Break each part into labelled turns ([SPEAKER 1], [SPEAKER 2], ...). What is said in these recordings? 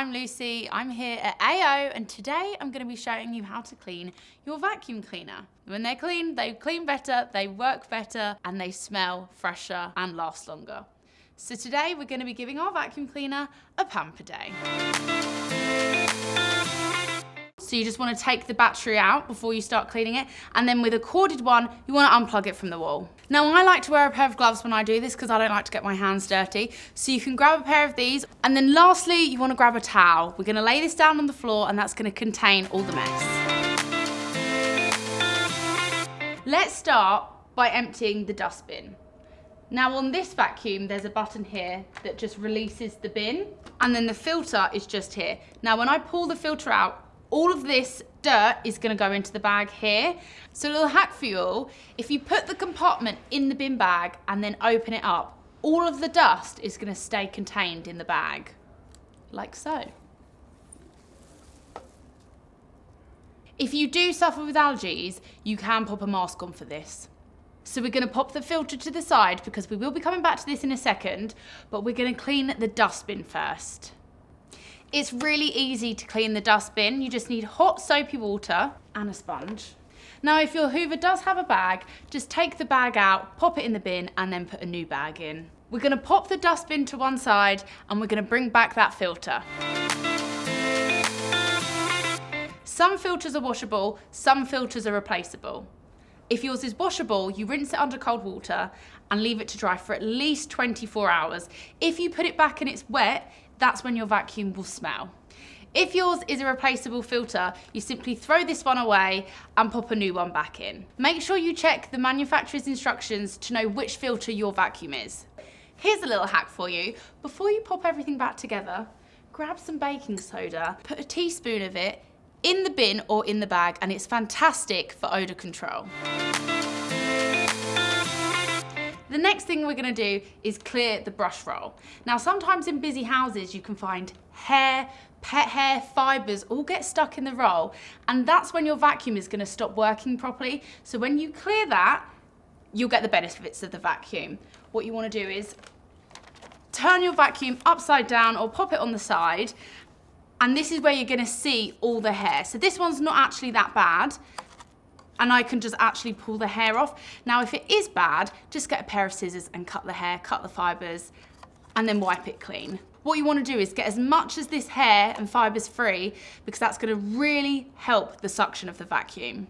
[SPEAKER 1] I'm Lucy, I'm here at AO, and today I'm going to be showing you how to clean your vacuum cleaner. When they're clean, they clean better, they work better, and they smell fresher and last longer. So today we're going to be giving our vacuum cleaner a pamper day. So you just want to take the battery out before you start cleaning it, and then with a corded one, you want to unplug it from the wall. Now I like to wear a pair of gloves when I do this because I don't like to get my hands dirty. So you can grab a pair of these, and then lastly, you want to grab a towel. We're going to lay this down on the floor, and that's going to contain all the mess. Let's start by emptying the dustbin. Now on this vacuum, there's a button here that just releases the bin, and then the filter is just here. Now when I pull the filter out, all of this dirt is going to go into the bag here. So a little hack for you all, if you put the compartment in the bin bag and then open it up, all of the dust is going to stay contained in the bag, like so. If you do suffer with allergies, you can pop a mask on for this. So we're going to pop the filter to the side because we will be coming back to this in a second, but we're going to clean the dustbin first. It's really easy to clean the dustbin. You just need hot soapy water and a sponge. Now if your Hoover does have a bag, just take the bag out, pop it in the bin, and then put a new bag in. We're going to pop the dustbin to one side, and we're going to bring back that filter. Some filters are washable, some filters are replaceable. If yours is washable, you rinse it under cold water and leave it to dry for at least 24 hours. If you put it back and it's wet, that's when your vacuum will smell. If yours is a replaceable filter, you simply throw this one away and pop a new one back in. Make sure you check the manufacturer's instructions to know which filter your vacuum is. Here's a little hack for you. Before you pop everything back together, grab some baking soda, put a teaspoon of it in the bin or in the bag, and it's fantastic for odor control. The next thing we're going to do is clear the brush roll. Now sometimes in busy houses you can find hair, pet hair, fibres all get stuck in the roll, and that's when your vacuum is going to stop working properly. So when you clear that, you'll get the benefits of the vacuum. What you want to do is turn your vacuum upside down or pop it on the side, and this is where you're going to see all the hair. So this one's not actually that bad, and I can just actually pull the hair off. Now if it is bad, just get a pair of scissors and cut the hair, cut the fibres, and then wipe it clean. What you want to do is get as much as this hair and fibres free, because that's going to really help the suction of the vacuum.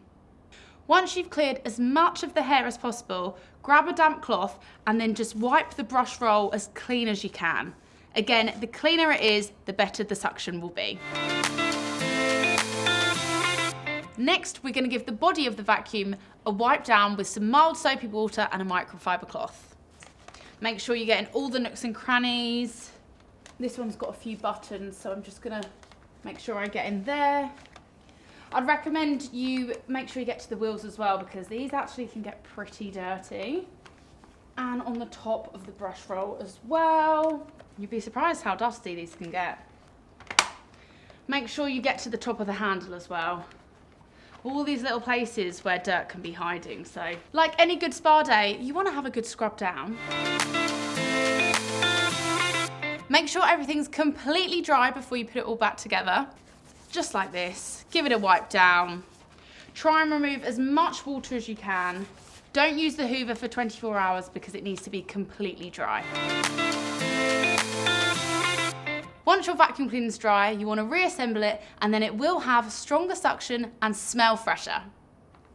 [SPEAKER 1] Once you've cleared as much of the hair as possible, grab a damp cloth and then just wipe the brush roll as clean as you can. Again, the cleaner it is, the better the suction will be. Next, we're going to give the body of the vacuum a wipe down with some mild soapy water and a microfiber cloth. Make sure you're getting all the nooks and crannies. This one's got a few buttons, so I'm just going to make sure I get in there. I'd recommend you make sure you get to the wheels as well, because these actually can get pretty dirty. And on the top of the brush roll as well. You'd be surprised how dusty these can get. Make sure you get to the top of the handle as well. All these little places where dirt can be hiding. So like any good spa day, you want to have a good scrub down. Make sure everything's completely dry before you put it all back together. Just like this. Give it a wipe down. Try and remove as much water as you can. Don't use the Hoover for 24 hours because it needs to be completely dry. Once your vacuum cleaner's dry, you want to reassemble it, and then it will have stronger suction and smell fresher.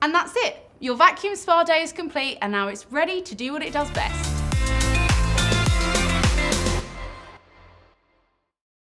[SPEAKER 1] And that's it. Your vacuum spa day is complete, and now it's ready to do what it does best.